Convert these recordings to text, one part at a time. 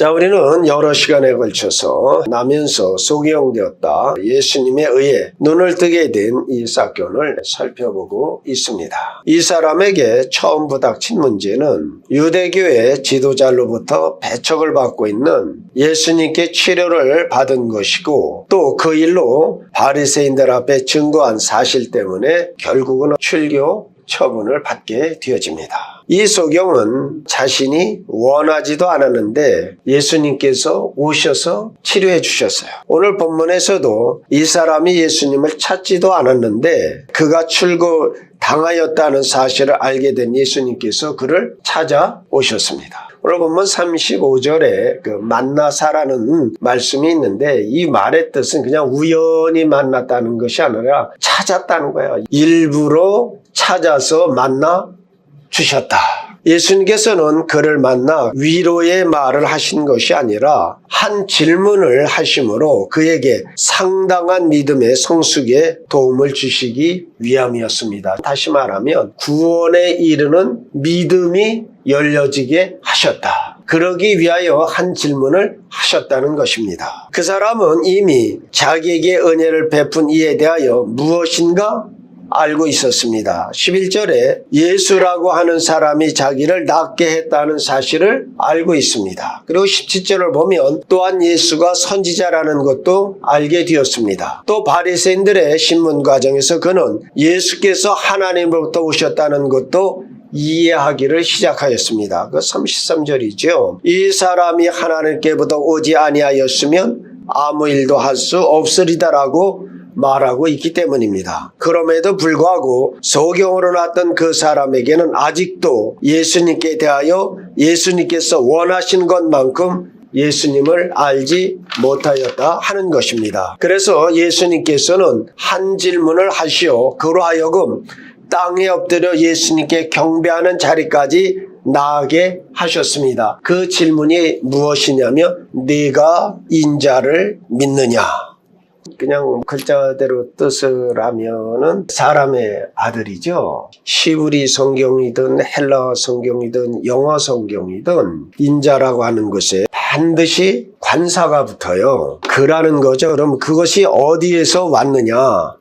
자, 우리는 여러 시간에 걸쳐서 나면서 소개형되었다 예수님에 의해 눈을 뜨게 된 이 삭개오를 살펴보고 있습니다. 이 사람에게 처음 부닥친 문제는 유대교의 지도자로부터 배척을 받고 있는 예수님께 치료를 받은 것이고 또 그 일로 바리새인들 앞에 증거한 사실 때문에 결국은 출교 처분을 받게 되어집니다. 이 소경은 자신이 원하지도 않았는데 예수님께서 오셔서 치료해 주셨어요. 오늘 본문에서도 이 사람이 예수님을 찾지도 않았는데 그가 출교당하였다는 사실을 알게 된 예수님께서 그를 찾아오셨습니다. 오늘 본문 35절에 만나사라는 말씀이 있는데 이 말의 뜻은 그냥 우연히 만났다는 것이 아니라 찾았다는 거예요. 일부러 찾아서 만나 주셨다. 예수님께서는 그를 만나 위로의 말을 하신 것이 아니라 한 질문을 하심으로 그에게 상당한 믿음의 성숙에 도움을 주시기 위함이었습니다. 다시 말하면 구원에 이르는 믿음이 열려지게 하셨다. 그러기 위하여 한 질문을 하셨다는 것입니다. 그 사람은 이미 자기에게 은혜를 베푼 이에 대하여 무엇인가 알고 있었습니다. 11절에 예수라고 하는 사람이 자기를 낫게 했다는 사실을 알고 있습니다. 그리고 17절을 보면 또한 예수가 선지자라는 것도 알게 되었습니다. 또 바리새인들의 신문 과정에서 그는 예수께서 하나님으로부터 오셨다는 것도 이해하기를 시작하였습니다. 그 33절이죠. 이 사람이 하나님께부터 오지 아니하였으면 아무 일도 할 수 없으리다라고 말하고 있기 때문입니다. 그럼에도 불구하고 소경으로 났던 그 사람에게는 아직도 예수님께 대하여 예수님께서 원하신 것만큼 예수님을 알지 못하였다 하는 것입니다. 그래서 예수님께서는 한 질문을 하시어 그로 하여금 땅에 엎드려 예수님께 경배하는 자리까지 나아게 하셨습니다. 그 질문이 무엇이냐면 네가 인자를 믿느냐? 그냥 글자대로 뜻을 하면은 사람의 아들이죠. 시브리 성경이든 헬라 성경이든 영어 성경이든 인자라고 하는 것에 반드시 관사가 붙어요. 그라는 거죠. 그럼 그것이 어디에서 왔느냐?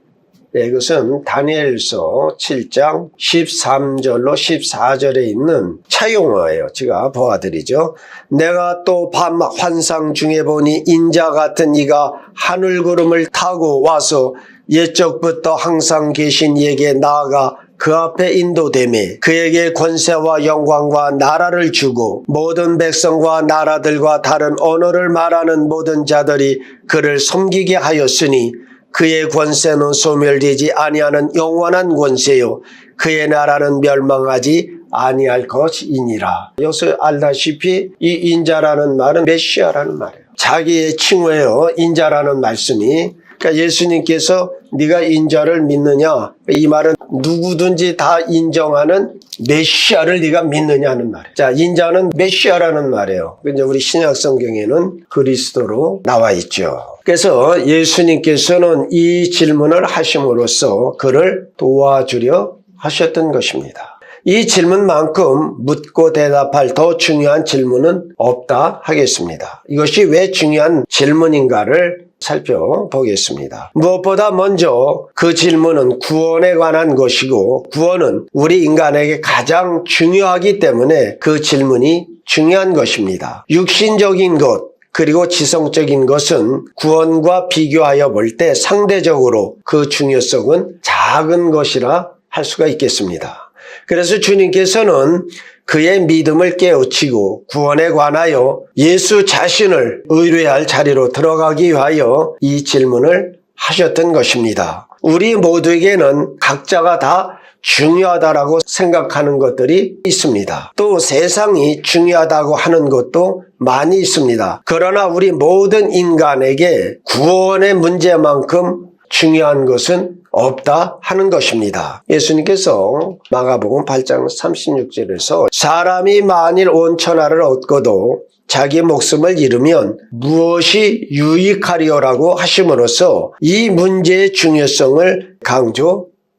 네, 이것은 다니엘서 7장 13절로 14절에 있는 차용어예요. 제가 보아드리죠. 내가 또 밤 환상 중에 보니 인자 같은 이가 하늘구름을 타고 와서 옛적부터 항상 계신 이에게 나아가 그 앞에 인도되매 그에게 권세와 영광과 나라를 주고 모든 백성과 나라들과 다른 언어를 말하는 모든 자들이 그를 섬기게 하였으니 그의 권세는 소멸되지 아니하는 영원한 권세요 그의 나라는 멸망하지 아니할 것이니라. 여기서 알다시피 이 인자라는 말은 메시아라는 말이에요. 자기의 칭호예요. 인자라는 말씀이. 그러니까 예수님께서 네가 인자를 믿느냐? 이 말은 누구든지 다 인정하는 메시아를 네가 믿느냐는 말이에요. 자, 인자는 메시아라는 말이에요. 근데 우리 신약 성경에는 그리스도로 나와 있죠. 그래서 예수님께서는 이 질문을 하심으로써 그를 도와주려 하셨던 것입니다. 이 질문만큼 묻고 대답할 더 중요한 질문은 없다 하겠습니다. 이것이 왜 중요한 질문인가를 살펴보겠습니다. 무엇보다 먼저 그 질문은 구원에 관한 것이고 구원은 우리 인간에게 가장 중요하기 때문에 그 질문이 중요한 것입니다. 육신적인 것 그리고 지성적인 것은 구원과 비교하여 볼 때 상대적으로 그 중요성은 작은 것이라 할 수가 있겠습니다. 그래서 주님께서는 그의 믿음을 깨우치고 구원에 관하여 예수 자신을 의뢰할 자리로 들어가기 위하여 이 질문을 하셨던 것입니다. 우리 모두에게는 각자가 다 중요하다라고 생각하는 것들이 있습니다. 또 세상이 중요하다고 하는 것도 많이 있습니다. 그러나 우리 모든 인간에게 구원의 문제만큼 중요한 것은 없다 하는 것입니다. 예수님께서 마가복음 8장 36절에서 사람이 만일 온 천하를 얻고도 자기 목숨을 잃으면 무엇이 유익하리요라고 하심으로써 이 문제의 중요성을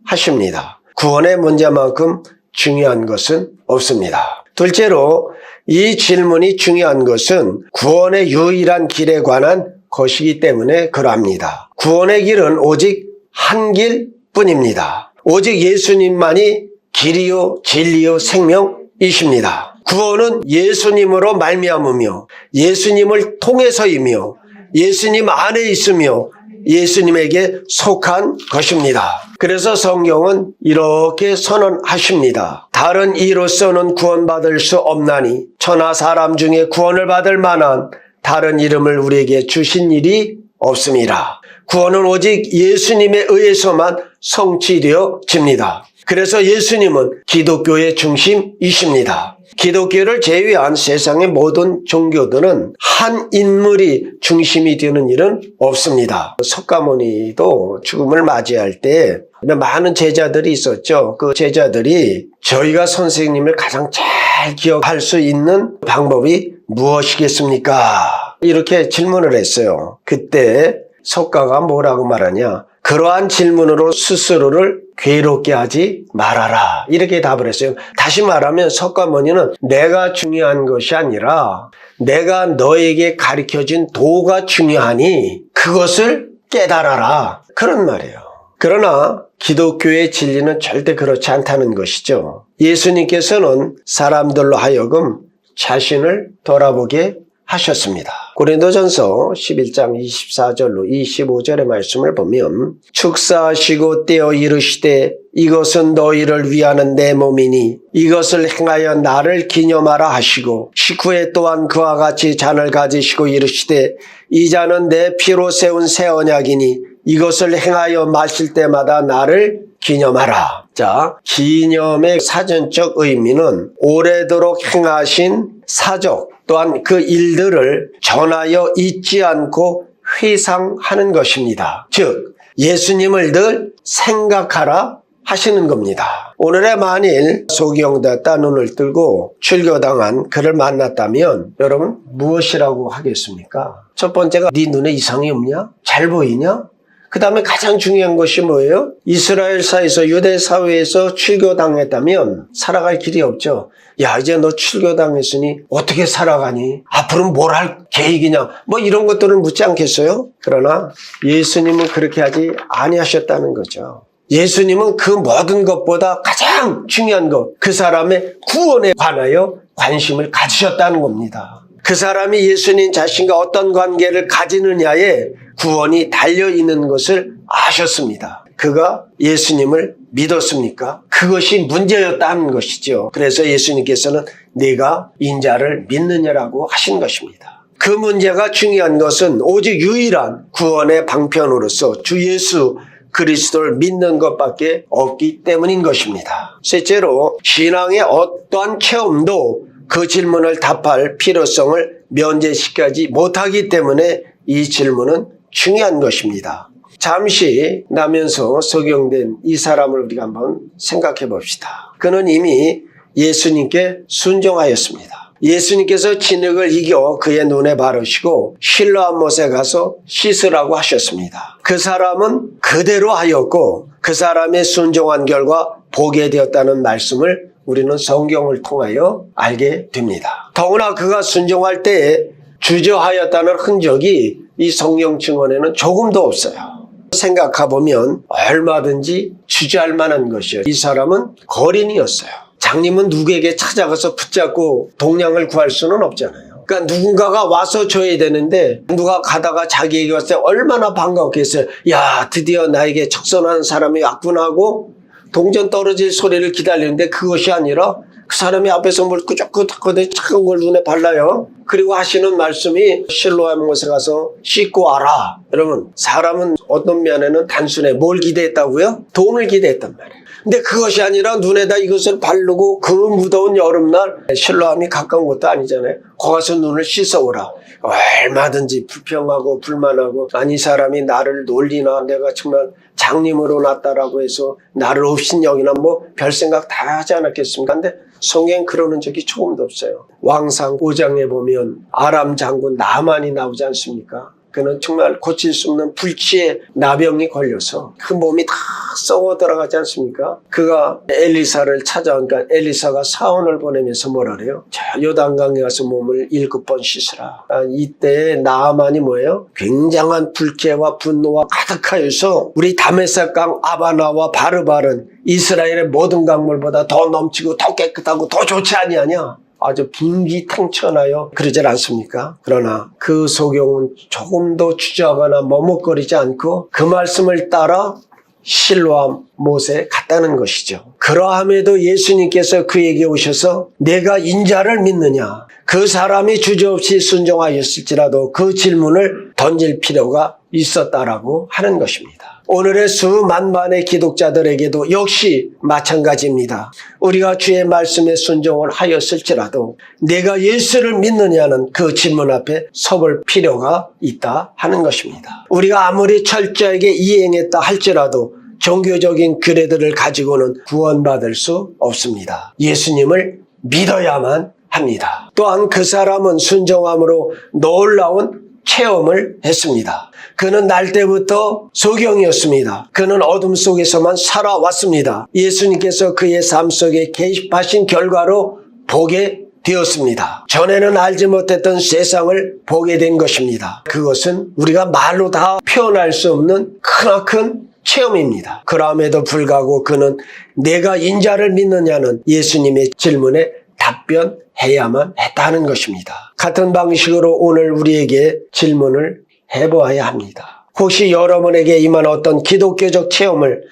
강조하십니다. 구원의 문제만큼 중요한 것은 없습니다. 둘째로 이 질문이 중요한 것은 구원의 유일한 길에 관한 것이기 때문에 그러합니다. 구원의 길은 오직 한 길뿐입니다. 오직 예수님만이 길이요 진리요 생명이십니다. 구원은 예수님으로 말미암으며 예수님을 통해서이며 예수님 안에 있으며 예수님에게 속한 것입니다. 그래서 성경은 이렇게 선언하십니다. 다른 이로서는 구원받을 수 없나니 천하 사람 중에 구원을 받을 만한 다른 이름을 우리에게 주신 일이 없습니다. 구원은 오직 예수님에 의해서만 성취되어집니다. 그래서 예수님은 기독교의 중심이십니다. 기독교를 제외한 세상의 모든 종교들은 한 인물이 중심이 되는 일은 없습니다. 석가모니도 죽음을 맞이할 때 많은 제자들이 있었죠. 그 제자들이 저희가 선생님을 가장 잘 기억할 수 있는 방법이 무엇이겠습니까? 이렇게 질문을 했어요. 그때 석가가 뭐라고 말하냐? 그러한 질문으로 스스로를 괴롭게 하지 말아라. 이렇게 답을 했어요. 다시 말하면 석가모니는 내가 중요한 것이 아니라 내가 너에게 가르쳐준 도가 중요하니 그것을 깨달아라. 그런 말이에요. 그러나 기독교의 진리는 절대 그렇지 않다는 것이죠. 예수님께서는 사람들로 하여금 자신을 돌아보게 하셨습니다. 고린도전서 11장 24절로 25절의 말씀을 보면 축사하시고 떼어 이르시되 이것은 너희를 위하는 내 몸이니 이것을 행하여 나를 기념하라 하시고 식후에 또한 그와 같이 잔을 가지시고 이르시되 이 잔은 내 피로 세운 새 언약이니 이것을 행하여 마실 때마다 나를 기념하라. 자, 기념의 사전적 의미는 오래도록 행하신 사적 또한 그 일들을 전하여 잊지 않고 회상하는 것입니다. 즉 예수님을 늘 생각하라 하시는 겁니다. 오늘에 만일 소경되었다 눈을 뜨고 출교당한 그를 만났다면 여러분 무엇이라고 하겠습니까? 첫 번째가 네 눈에 이상이 없냐? 잘 보이냐? 그 다음에 가장 중요한 것이 뭐예요? 이스라엘사에서 유대 사회에서 출교당했다면 살아갈 길이 없죠. 야, 이제 너 출교당했으니 어떻게 살아가니? 앞으로는 뭘 할 계획이냐? 뭐 이런 것들은 묻지 않겠어요? 그러나 예수님은 그렇게 하지 아니하셨다는 거죠. 예수님은 그 모든 것보다 가장 중요한 것, 그 사람의 구원에 관하여 관심을 가지셨다는 겁니다. 그 사람이 예수님 자신과 어떤 관계를 가지느냐에 구원이 달려있는 것을 아셨습니다. 그가 예수님을 믿었습니까? 그것이 문제였다는 것이죠. 그래서 예수님께서는 네가 인자를 믿느냐라고 하신 것입니다. 그 문제가 중요한 것은 오직 유일한 구원의 방편으로서 주 예수 그리스도를 믿는 것밖에 없기 때문인 것입니다. 셋째로 신앙의 어떠한 체험도 그 질문을 답할 필요성을 면제시키지 못하기 때문에 이 질문은 중요한 것입니다. 잠시 나면서 소경된 이 사람을 우리가 한번 생각해 봅시다. 그는 이미 예수님께 순종하였습니다. 예수님께서 진흙을 이겨 그의 눈에 바르시고 실로암 못에 가서 씻으라고 하셨습니다. 그 사람은 그대로 하였고 그 사람의 순종한 결과 보게 되었다는 말씀을 우리는 성경을 통하여 알게 됩니다. 더구나 그가 순종할 때에 주저하였다는 흔적이 이 성경 증언에는 조금도 없어요. 생각해보면 얼마든지 주저할 만한 것이에요. 이 사람은 거린이었어요. 장님은 누구에게 찾아가서 붙잡고 동량을 구할 수는 없잖아요. 그러니까 누군가가 와서 줘야 되는데 누가 가다가 자기에게 왔을 때 얼마나 반갑겠어요. 야, 드디어 나에게 적선하는 사람이 왔구나 하고 동전 떨어질 소리를 기다리는데 그것이 아니라 그 사람이 앞에서 뭘 끄적끄적거리고 차가운 걸 눈에 발라요. 그리고 하시는 말씀이 실로암 못에 가서 씻고 와라. 여러분, 사람은 어떤 면에는 단순해. 뭘 기대했다고요? 돈을 기대했단 말이에요. 근데 그것이 아니라 눈에다 이것을 바르고 그 무더운 여름날 실로암이 가까운 것도 아니잖아요. 거기 가서 눈을 씻어오라. 얼마든지 불평하고 불만하고 아니 이 사람이 나를 놀리나 내가 정말 장님으로 났다라고 해서 나를 업신여기나 뭐 별 생각 다 하지 않았겠습니까? 근데 성경 그러는 적이 조금도 없어요. 왕상 5장에 보면 아람 장군 나만이 나오지 않습니까? 그는 정말 고칠 수 없는 불치의 나병이 걸려서 그 몸이 다 썩어 들어가지 않습니까? 그가 엘리사를 찾아오니까 엘리사가 사원을 보내면서 뭐라 그래요? 자, 요단강에 가서 몸을 7번 씻으라. 이때 나아만이 뭐예요? 굉장한 불쾌와 분노와 가득하여서 우리 다메섹강 아바나와 바르발은 이스라엘의 모든 강물보다 더 넘치고 더 깨끗하고 더 좋지 아니하냐? 아주 분기탱천하여 그러질 않습니까? 그러나 그 소경은 조금도 주저하거나 머뭇거리지 않고 그 말씀을 따라 실로암 못에 갔다는 것이죠. 그러함에도 예수님께서 그에게 오셔서 내가 인자를 믿느냐? 그 사람이 주저없이 순종하였을지라도 그 질문을 던질 필요가 있었다라고 하는 것입니다. 오늘의 수만만의 기독자들에게도 역시 마찬가지입니다. 우리가 주의 말씀에 순종을 하였을지라도 내가 예수를 믿느냐는 그 질문 앞에 서볼 필요가 있다 하는 것입니다. 우리가 아무리 철저하게 이행했다 할지라도 종교적인 규례들을 가지고는 구원받을 수 없습니다. 예수님을 믿어야만 합니다. 또한 그 사람은 순종함으로 놀라운 체험을 했습니다. 그는 날 때부터 소경이었습니다. 그는 어둠 속에서만 살아왔습니다. 예수님께서 그의 삶 속에 개입하신 결과로 보게 되었습니다. 전에는 알지 못했던 세상을 보게 된 것입니다. 그것은 우리가 말로 다 표현할 수 없는 크나큰 체험입니다. 그럼에도 불구하고 그는 내가 인자를 믿느냐는 예수님의 질문에 답변해야만 했다는 것입니다. 같은 방식으로 오늘 우리에게 질문을 해보아야 합니다. 혹시 여러분에게 임한 어떤 기독교적 체험을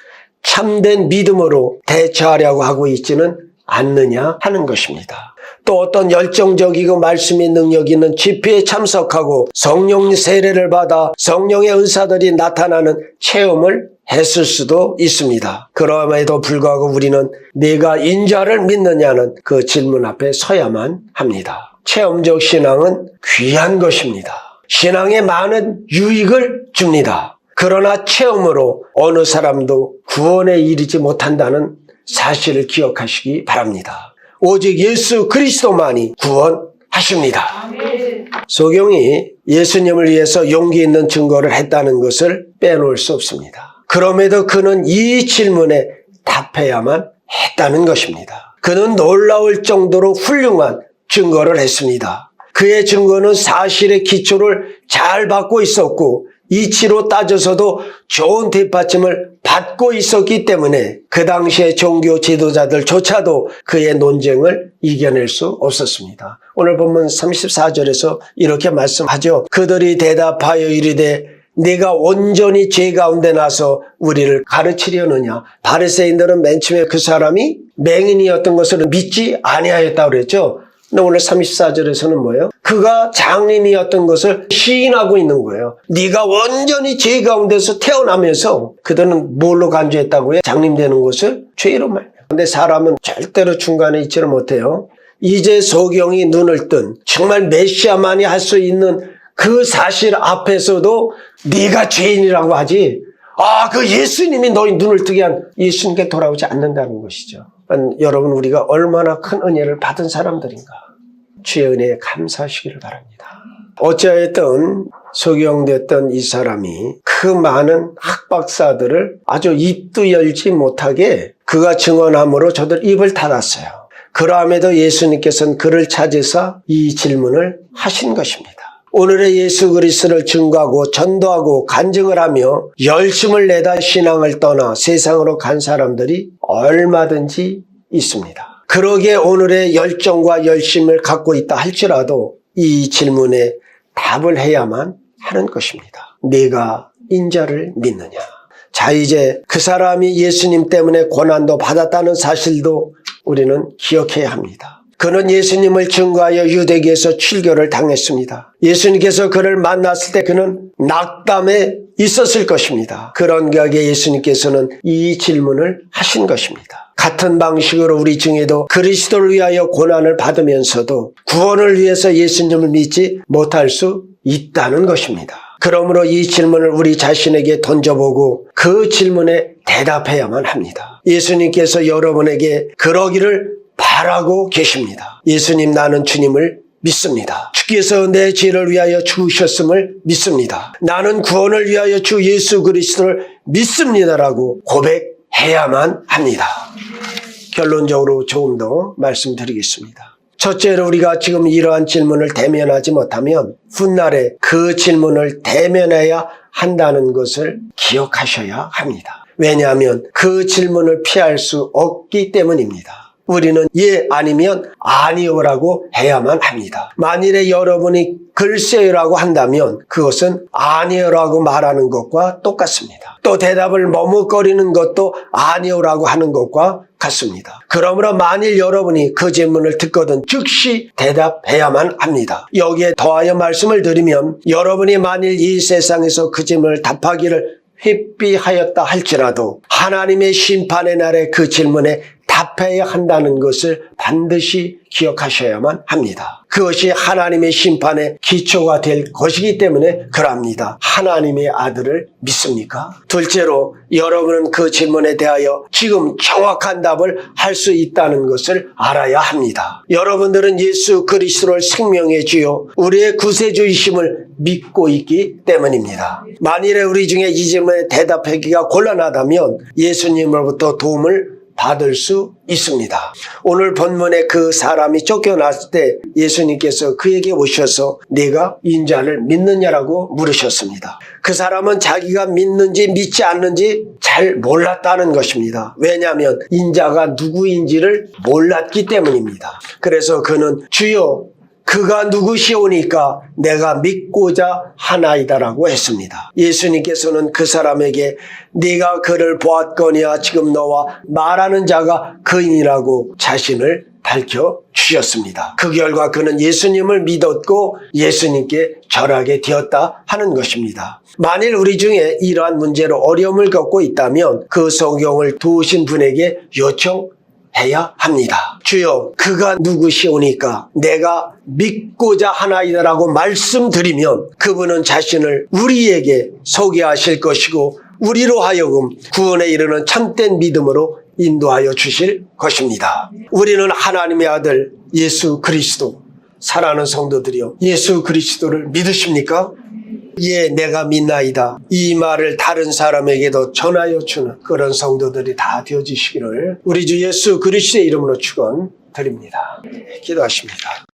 참된 믿음으로 대처하려고 하고 있지는 않느냐 하는 것입니다. 또 어떤 열정적이고 말씀의 능력 있는 집회에 참석하고 성령 세례를 받아 성령의 은사들이 나타나는 체험을 했을 수도 있습니다. 그럼에도 불구하고 우리는 내가 인자를 믿느냐는 그 질문 앞에 서야만 합니다. 체험적 신앙은 귀한 것입니다. 신앙에 많은 유익을 줍니다. 그러나 체험으로 어느 사람도 구원에 이르지 못한다는 사실을 기억하시기 바랍니다. 오직 예수 그리스도만이 구원하십니다. 아멘. 소경이 예수님을 위해서 용기 있는 증거를 했다는 것을 빼놓을 수 없습니다. 그럼에도 그는 이 질문에 답해야만 했다는 것입니다. 그는 놀라울 정도로 훌륭한 증거를 했습니다. 그의 증거는 사실의 기초를 잘 받고 있었고 이치로 따져서도 좋은 뒷받침을 받고 있었기 때문에 그 당시의 종교 지도자들조차도 그의 논쟁을 이겨낼 수 없었습니다. 오늘 본문 34절에서 이렇게 말씀하죠. 그들이 대답하여 이르되 네가 온전히 죄 가운데 나서 우리를 가르치려느냐. 바리새인들은 맨 처음에 그 사람이 맹인이었던 것을 믿지 아니하였다고 그랬죠. 근데 오늘 34절에서는 뭐예요? 그가 장님이었던 것을 시인하고 있는 거예요. 네가 온전히 죄 가운데서 태어나면서 그들은 뭘로 간주했다고요? 장님 되는 것을 죄로 말해요. 근데 사람은 절대로 중간에 있지를 못해요. 이제 소경이 눈을 뜬 정말 메시아만이 할 수 있는 그 사실 앞에서도 네가 죄인이라고 하지 그 예수님이 너희 눈을 뜨게 한 예수님께 돌아오지 않는다는 것이죠. 여러분 우리가 얼마나 큰 은혜를 받은 사람들인가. 주의 은혜에 감사하시기를 바랍니다. 어찌하였든 소경됐던 이 사람이 그 많은 학박사들을 아주 입도 열지 못하게 그가 증언함으로 저들 입을 닫았어요. 그러함에도 예수님께서는 그를 찾으사 이 질문을 하신 것입니다. 오늘의 예수 그리스도를 증거하고 전도하고 간증을 하며 열심을 내다 신앙을 떠나 세상으로 간 사람들이 얼마든지 있습니다. 그러기에 오늘의 열정과 열심을 갖고 있다 할지라도 이 질문에 답을 해야만 하는 것입니다. 네가 인자를 믿느냐. 자, 이제 그 사람이 예수님 때문에 고난도 받았다는 사실도 우리는 기억해야 합니다. 그는 예수님을 증거하여 유대교에서 출교를 당했습니다. 예수님께서 그를 만났을 때 그는 낙담에 있었을 것입니다. 그런 격에 예수님께서는 이 질문을 하신 것입니다. 같은 방식으로 우리 중에도 그리스도를 위하여 고난을 받으면서도 구원을 위해서 예수님을 믿지 못할 수 있다는 것입니다. 그러므로 이 질문을 우리 자신에게 던져보고 그 질문에 대답해야만 합니다. 예수님께서 여러분에게 그러기를 바라고 계십니다. 예수님 나는 주님을 믿습니다. 주께서 내 죄를 위하여 죽으셨음을 믿습니다. 나는 구원을 위하여 주 예수 그리스도를 믿습니다라고 고백해야만 합니다. 결론적으로 조금 더 말씀드리겠습니다. 첫째로 우리가 지금 이러한 질문을 대면하지 못하면 훗날에 그 질문을 대면해야 한다는 것을 기억하셔야 합니다. 왜냐하면 그 질문을 피할 수 없기 때문입니다. 우리는 예 아니면 아니요라고 해야만 합니다. 만일에 여러분이 글쎄요라고 한다면 그것은 아니요라고 말하는 것과 똑같습니다. 또 대답을 머뭇거리는 것도 아니요라고 하는 것과 같습니다. 그러므로 만일 여러분이 그 질문을 듣거든 즉시 대답해야만 합니다. 여기에 더하여 말씀을 드리면 여러분이 만일 이 세상에서 그 질문을 답하기를 회피하였다 할지라도 하나님의 심판의 날에 그 질문에 답해야 한다는 것을 반드시 기억하셔야만 합니다. 그것이 하나님의 심판의 기초가 될 것이기 때문에 그럽니다. 하나님의 아들을 믿습니까? 둘째로 여러분은 그 질문에 대하여 지금 정확한 답을 할 수 있다는 것을 알아야 합니다. 여러분들은 예수 그리스도를 생명의 주요 우리의 구세주이심을 믿고 있기 때문입니다. 만일에 우리 중에 이 질문에 대답하기가 곤란하다면 예수님으로부터 도움을 받을 수 있습니다. 오늘 본문에 그 사람이 쫓겨났을 때 예수님께서 그에게 오셔서 네가 인자를 믿느냐라고 물으셨습니다. 그 사람은 자기가 믿는지 믿지 않는지 잘 몰랐다는 것입니다. 왜냐하면 인자가 누구인지를 몰랐기 때문입니다. 그래서 그는 주여 그가 누구시오니까 내가 믿고자 하나이다라고 했습니다. 예수님께서는 그 사람에게 네가 그를 보았거니와 지금 너와 말하는 자가 그인이라고 자신을 밝혀주셨습니다. 그 결과 그는 예수님을 믿었고 예수님께 절하게 되었다 하는 것입니다. 만일 우리 중에 이러한 문제로 어려움을 겪고 있다면 그 성경을 도우신 분에게 요청해야 합니다. 주여 그가 누구시오니까 내가 믿고자 하나이다라고 말씀드리면 그분은 자신을 우리에게 소개하실 것이고 우리로 하여금 구원에 이르는 참된 믿음으로 인도하여 주실 것입니다. 우리는 하나님의 아들 예수 그리스도, 사랑하는 성도들이여 예수 그리스도를 믿으십니까? 예, 내가 믿나이다. 이 말을 다른 사람에게도 전하여 주는 그런 성도들이 다 되어지시기를 우리 주 예수 그리스도의 이름으로 축원드립니다. 기도하십니다.